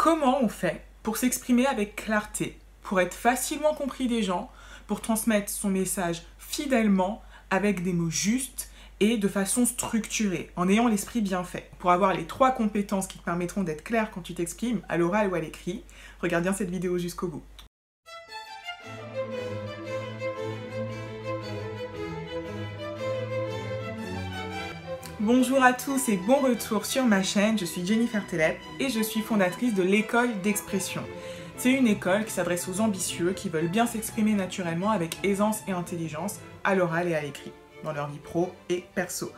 Comment on fait pour s'exprimer avec clarté, pour être facilement compris des gens, pour transmettre son message fidèlement, avec des mots justes et de façon structurée, en ayant l'esprit bien fait. Pour avoir les 3 compétences qui te permettront d'être clair quand tu t'exprimes, à l'oral ou à l'écrit, regarde bien cette vidéo jusqu'au bout. Bonjour à tous et bon retour sur ma chaîne, je suis Jennifer Telep et je suis fondatrice de l'école d'expression. C'est une école qui s'adresse aux ambitieux qui veulent bien s'exprimer naturellement avec aisance et intelligence à l'oral et à l'écrit, dans leur vie pro et perso.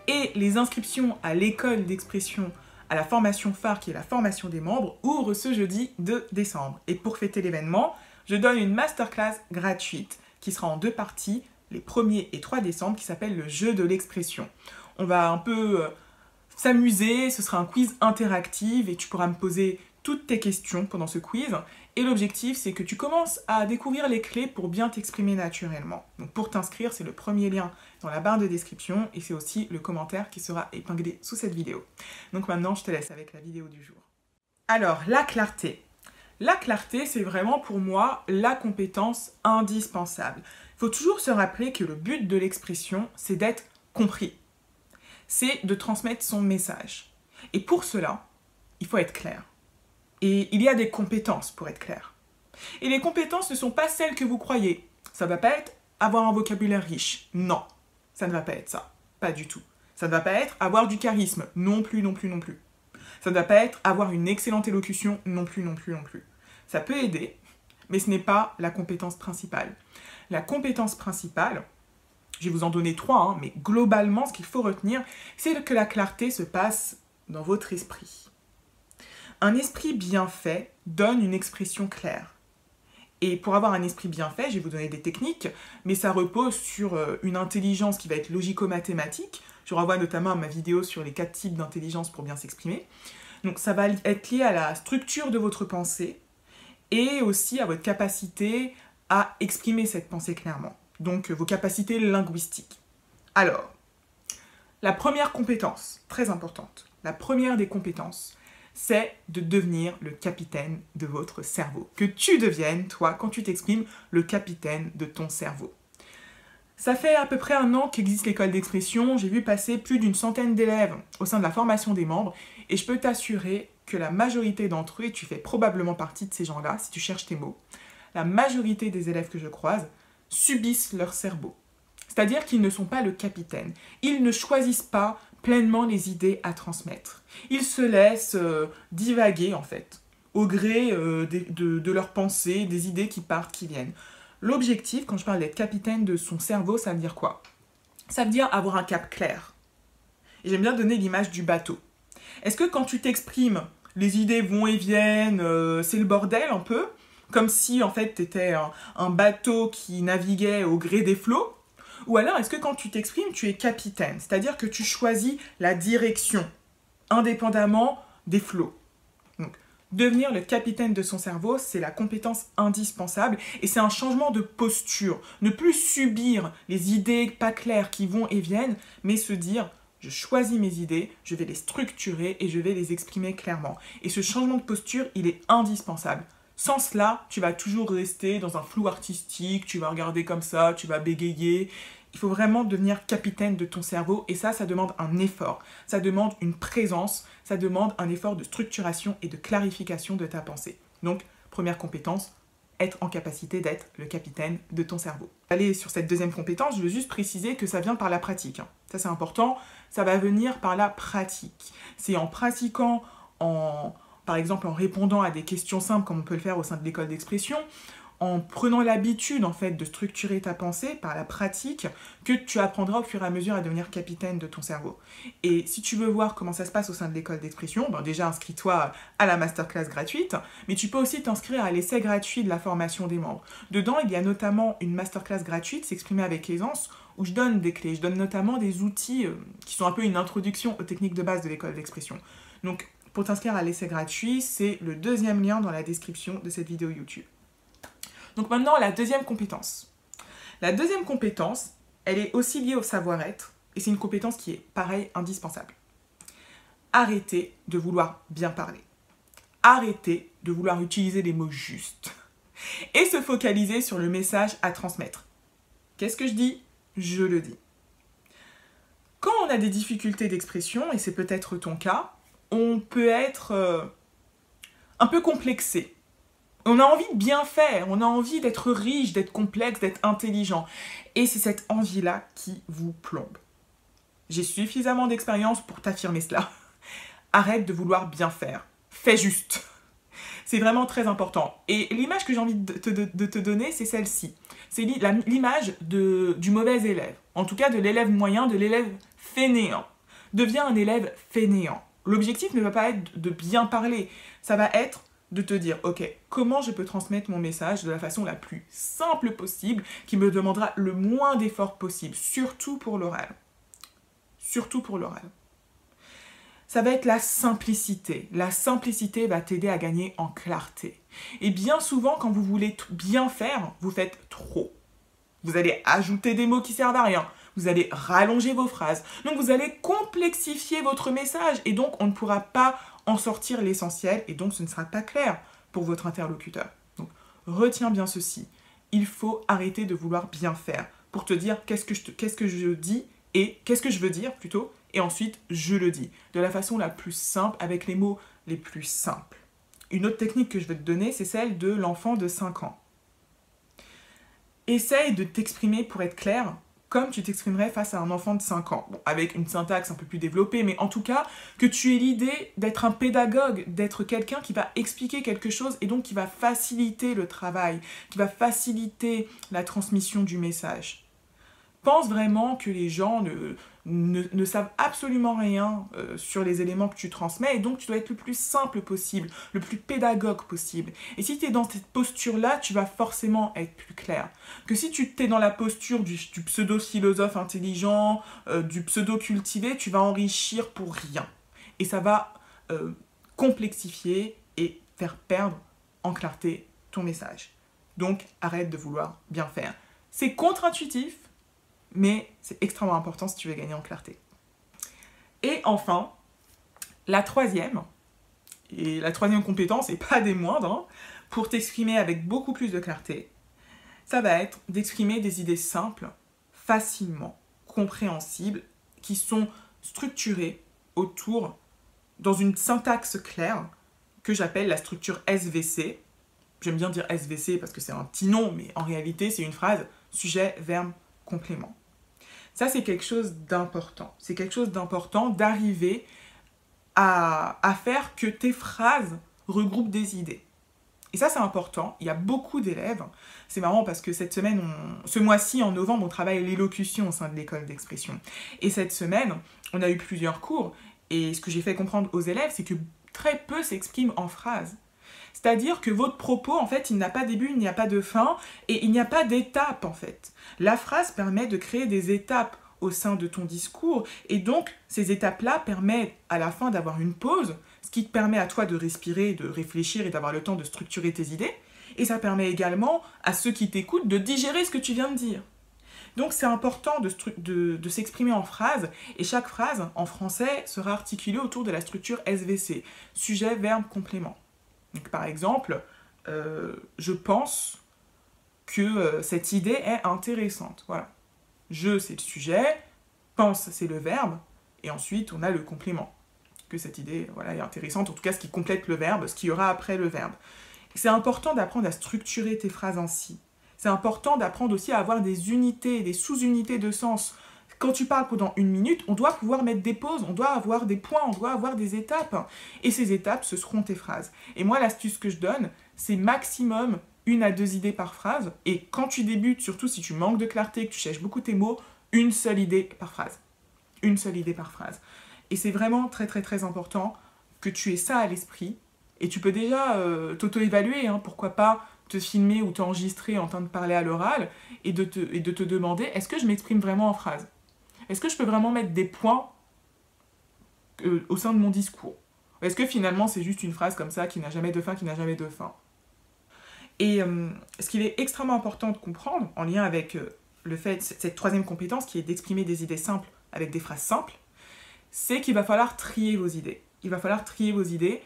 Et les inscriptions à l'école d'expression, à la formation phare qui est la formation des membres, ouvrent ce jeudi 2 décembre. Et pour fêter l'événement, je donne une masterclass gratuite qui sera en 2 parties, les 1er et 3 décembre, qui s'appelle le jeu de l'expression. On va un peu s'amuser, ce sera un quiz interactif et tu pourras me poser toutes tes questions pendant ce quiz. Et l'objectif, c'est que tu commences à découvrir les clés pour bien t'exprimer naturellement. Donc pour t'inscrire, c'est le premier lien dans la barre de description et c'est aussi le commentaire qui sera épinglé sous cette vidéo. Donc maintenant, je te laisse avec la vidéo du jour. Alors, la clarté. La clarté, c'est vraiment pour moi la compétence indispensable. Il faut toujours se rappeler que le but de l'expression, c'est d'être compris. C'est de transmettre son message. Et pour cela, il faut être clair. Et il y a des compétences pour être clair. Et les compétences ne sont pas celles que vous croyez. Ça ne va pas être avoir un vocabulaire riche. Non, ça ne va pas être ça. Pas du tout. Ça ne va pas être avoir du charisme. Non plus, non plus, non plus. Ça ne va pas être avoir une excellente élocution. Non plus, non plus, non plus. Ça peut aider, mais ce n'est pas la compétence principale. La compétence principale, je vais vous en donner 3, mais globalement, ce qu'il faut retenir, c'est que la clarté se passe dans votre esprit. Un esprit bien fait donne une expression claire. Et pour avoir un esprit bien fait, je vais vous donner des techniques, mais ça repose sur une intelligence qui va être logico-mathématique. Je renvoie notamment à ma vidéo sur les 4 types d'intelligence pour bien s'exprimer. Donc ça va être lié à la structure de votre pensée et aussi à votre capacité à exprimer cette pensée clairement. Donc vos capacités linguistiques. Alors, la première compétence, très importante, la première des compétences, c'est de devenir le capitaine de votre cerveau. Que tu deviennes, toi, quand tu t'exprimes, le capitaine de ton cerveau. Ça fait à peu près 1 an qu'existe l'école d'expression, j'ai vu passer plus d'une centaine d'élèves au sein de la formation des membres, et je peux t'assurer que la majorité d'entre eux, et tu fais probablement partie de ces gens-là, si tu cherches tes mots, la majorité des élèves que je croise, subissent leur cerveau. C'est-à-dire qu'ils ne sont pas le capitaine. Ils ne choisissent pas pleinement les idées à transmettre. Ils se laissent divaguer, en fait, au gré de leurs pensées, des idées qui partent, qui viennent. L'objectif, quand je parle d'être capitaine de son cerveau, ça veut dire quoi? Ça veut dire avoir un cap clair. Et j'aime bien donner l'image du bateau. Est-ce que quand tu t'exprimes, les idées vont et viennent, c'est le bordel un peu? Comme si, en fait, tu étais un bateau qui naviguait au gré des flots? Ou alors, est-ce que quand tu t'exprimes, tu es capitaine? C'est-à-dire que tu choisis la direction, indépendamment des flots. Donc, devenir le capitaine de son cerveau, c'est la compétence indispensable et c'est un changement de posture. Ne plus subir les idées pas claires qui vont et viennent, mais se dire, je choisis mes idées, je vais les structurer et je vais les exprimer clairement. Et ce changement de posture, il est indispensable. Sans cela, tu vas toujours rester dans un flou artistique, tu vas regarder comme ça, tu vas bégayer. Il faut vraiment devenir capitaine de ton cerveau et ça demande un effort. Ça demande une présence, ça demande un effort de structuration et de clarification de ta pensée. Donc, première compétence, être en capacité d'être le capitaine de ton cerveau. Aller sur cette deuxième compétence, je veux juste préciser que ça vient par la pratique. Ça, c'est important, ça va venir par la pratique. C'est en pratiquant, par exemple en répondant à des questions simples comme on peut le faire au sein de l'école d'expression, en prenant l'habitude en fait de structurer ta pensée par la pratique que tu apprendras au fur et à mesure à devenir capitaine de ton cerveau. Et si tu veux voir comment ça se passe au sein de l'école d'expression, déjà inscris-toi à la masterclass gratuite, mais tu peux aussi t'inscrire à l'essai gratuit de la formation des membres. Dedans, il y a notamment une masterclass gratuite, s'exprimer avec aisance, où je donne des clés, je donne notamment des outils qui sont un peu une introduction aux techniques de base de l'école d'expression. Donc, pour t'inscrire à l'essai gratuit, c'est le 2e lien dans la description de cette vidéo YouTube. Donc maintenant, la deuxième compétence. La deuxième compétence, elle est aussi liée au savoir-être et c'est une compétence qui est, pareil, indispensable. Arrêtez de vouloir bien parler. arrêter de vouloir utiliser les mots justes et se focaliser sur le message à transmettre. Qu'est-ce que je dis? Je le dis. Quand on a des difficultés d'expression, et c'est peut-être ton cas, on peut être un peu complexé. On a envie de bien faire, on a envie d'être riche, d'être complexe, d'être intelligent. Et c'est cette envie-là qui vous plombe. J'ai suffisamment d'expérience pour t'affirmer cela. Arrête de vouloir bien faire. Fais juste. C'est vraiment très important. Et l'image que j'ai envie de te donner, c'est celle-ci. C'est l'image du mauvais élève. En tout cas, de l'élève moyen, de l'élève fainéant. Deviens un élève fainéant. L'objectif ne va pas être de bien parler. Ça va être de te dire, ok, comment je peux transmettre mon message de la façon la plus simple possible, qui me demandera le moins d'efforts possible, surtout pour l'oral. Surtout pour l'oral. Ça va être la simplicité. La simplicité va t'aider à gagner en clarté. Et bien souvent, quand vous voulez bien faire, vous faites trop. Vous allez ajouter des mots qui servent à rien. Vous allez rallonger vos phrases. Donc, vous allez complexifier votre message. Et donc, on ne pourra pas en sortir l'essentiel. Et donc, ce ne sera pas clair pour votre interlocuteur. Donc, retiens bien ceci. Il faut arrêter de vouloir bien faire pour te dire qu'est-ce que je dis et qu'est-ce que je veux dire plutôt. Et ensuite, je le dis de la façon la plus simple, avec les mots les plus simples. Une autre technique que je vais te donner, c'est celle de l'enfant de 5 ans. Essaye de t'exprimer pour être clair, comme tu t'exprimerais face à un enfant de 5 ans. Bon, avec une syntaxe un peu plus développée, mais en tout cas, que tu aies l'idée d'être un pédagogue, d'être quelqu'un qui va expliquer quelque chose et donc qui va faciliter le travail, qui va faciliter la transmission du message. Pense vraiment que les gens ne savent absolument rien sur les éléments que tu transmets et donc tu dois être le plus simple possible, le plus pédagogue possible. Et si tu es dans cette posture-là, tu vas forcément être plus clair. Que si tu es dans la posture du pseudo-philosophe intelligent, du pseudo-cultivé, tu vas enrichir pour rien. Et ça va complexifier et faire perdre en clarté ton message. Donc arrête de vouloir bien faire. C'est contre-intuitif, mais c'est extrêmement important si tu veux gagner en clarté. Et enfin, la troisième compétence, et pas des moindres, hein, pour t'exprimer avec beaucoup plus de clarté, ça va être d'exprimer des idées simples, facilement compréhensibles, qui sont structurées autour, dans une syntaxe claire, que j'appelle la structure SVC. J'aime bien dire SVC parce que c'est un petit nom, mais en réalité, c'est une phrase sujet, verbe, complément. Ça, c'est quelque chose d'important. C'est quelque chose d'important d'arriver à faire que tes phrases regroupent des idées. Et ça, c'est important. Il y a beaucoup d'élèves. C'est marrant parce que ce mois-ci, en novembre, on travaille l'élocution au sein de l'école d'expression. Et cette semaine, on a eu plusieurs cours. Et ce que j'ai fait comprendre aux élèves, c'est que très peu s'expriment en phrases. C'est-à-dire que votre propos, en fait, il n'a pas de début, il n'y a pas de fin, et il n'y a pas d'étape, en fait. La phrase permet de créer des étapes au sein de ton discours, et donc, ces étapes-là permettent à la fin d'avoir une pause, ce qui te permet à toi de respirer, de réfléchir et d'avoir le temps de structurer tes idées, et ça permet également à ceux qui t'écoutent de digérer ce que tu viens de dire. Donc, c'est important de s'exprimer en phrases, et chaque phrase, en français, sera articulée autour de la structure SVC, sujet, verbe, complément. Donc, par exemple, je pense que cette idée est intéressante. Voilà. Je, c'est le sujet, pense, c'est le verbe, et ensuite, on a le complément. Que cette idée est intéressante, en tout cas, ce qui complète le verbe, ce qu'il y aura après le verbe. C'est important d'apprendre à structurer tes phrases ainsi. C'est important d'apprendre aussi à avoir des unités, des sous-unités de sens. Quand tu parles pendant 1 minute, on doit pouvoir mettre des pauses, on doit avoir des points, on doit avoir des étapes. Et ces étapes, ce seront tes phrases. Et moi, l'astuce que je donne, c'est maximum 1 à 2 idées par phrase. Et quand tu débutes, surtout si tu manques de clarté, que tu cherches beaucoup tes mots, 1 seule idée par phrase. 1 seule idée par phrase. Et c'est vraiment très très très important que tu aies ça à l'esprit. Et tu peux déjà t'auto-évaluer, hein, pourquoi pas te filmer ou t'enregistrer en train de parler à l'oral et de te demander, est-ce que je m'exprime vraiment en phrase? Est-ce que je peux vraiment mettre des points au sein de mon discours? Est-ce que finalement c'est juste une phrase comme ça qui n'a jamais de fin, qui n'a jamais de fin? Et ce qu'il est extrêmement important de comprendre, en lien avec cette troisième compétence qui est d'exprimer des idées simples avec des phrases simples, c'est qu'il va falloir trier vos idées. Il va falloir trier vos idées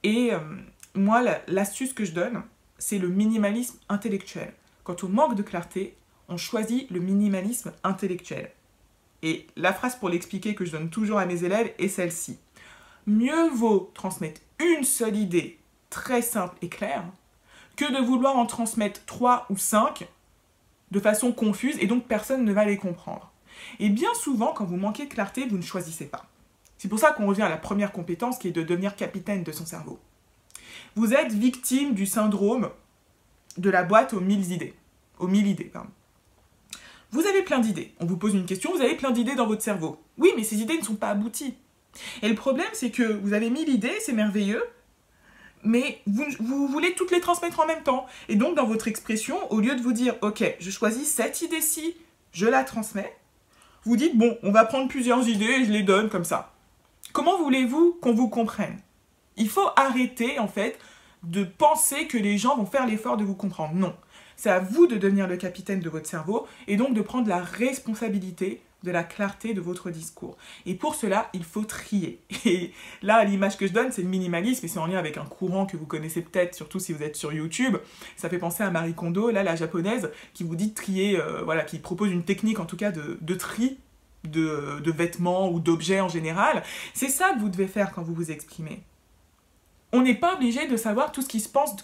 et moi, l'astuce que je donne, c'est le minimalisme intellectuel. Quand on manque de clarté, on choisit le minimalisme intellectuel. Et la phrase pour l'expliquer que je donne toujours à mes élèves est celle-ci. Mieux vaut transmettre une seule idée très simple et claire que de vouloir en transmettre 3 ou 5 de façon confuse et donc personne ne va les comprendre. Et bien souvent, quand vous manquez de clarté, vous ne choisissez pas. C'est pour ça qu'on revient à la première compétence qui est de devenir capitaine de son cerveau. Vous êtes victime du syndrome de la boîte aux 1000 idées. Vous avez plein d'idées. On vous pose une question, vous avez plein d'idées dans votre cerveau. Oui, mais ces idées ne sont pas abouties. Et le problème, c'est que vous avez 1000 idées, c'est merveilleux, mais vous voulez toutes les transmettre en même temps. Et donc, dans votre expression, au lieu de vous dire « Ok, je choisis cette idée-ci, je la transmets », vous dites « Bon, on va prendre plusieurs idées et je les donne comme ça ». Comment voulez-vous qu'on vous comprenne? Il faut arrêter, en fait, de penser que les gens vont faire l'effort de vous comprendre. Non. C'est à vous de devenir le capitaine de votre cerveau et donc de prendre la responsabilité de la clarté de votre discours. Et pour cela, il faut trier. Et là, l'image que je donne, c'est le minimalisme, et c'est en lien avec un courant que vous connaissez peut-être, surtout si vous êtes sur YouTube. Ça fait penser à Marie Kondo, là, la japonaise, qui vous dit de trier, voilà, qui propose une technique, en tout cas, de tri de vêtements ou d'objets en général. C'est ça que vous devez faire quand vous vous exprimez. On n'est pas obligé de savoir tout ce qui se passe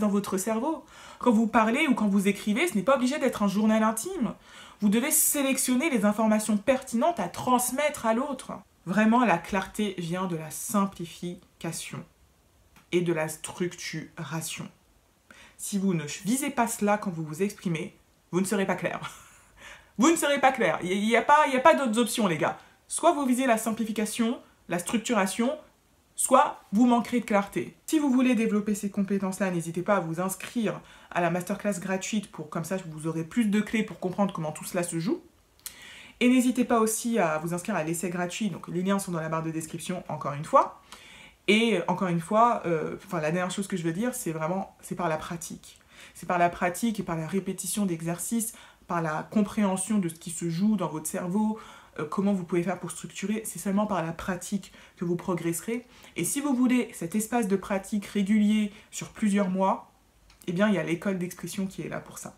dans votre cerveau. Quand vous parlez ou quand vous écrivez, ce n'est pas obligé d'être un journal intime. Vous devez sélectionner les informations pertinentes à transmettre à l'autre. Vraiment, la clarté vient de la simplification et de la structuration. Si vous ne visez pas cela quand vous vous exprimez, vous ne serez pas clair. Vous ne serez pas clair. Il n'y a pas d'autres options, les gars. Soit vous visez la simplification, la structuration, soit vous manquerez de clarté. Si vous voulez développer ces compétences-là, n'hésitez pas à vous inscrire à la masterclass gratuite pour comme ça vous aurez plus de clés pour comprendre comment tout cela se joue. Et n'hésitez pas aussi à vous inscrire à l'essai gratuit, donc les liens sont dans la barre de description encore une fois. Et encore une fois, la dernière chose que je veux dire, c'est par la pratique. C'est par la pratique et par la répétition d'exercices, par la compréhension de ce qui se joue dans votre cerveau, comment vous pouvez faire pour structurer, c'est seulement par la pratique que vous progresserez. Et si vous voulez cet espace de pratique régulier sur plusieurs mois, eh bien, il y a l'école d'expression qui est là pour ça.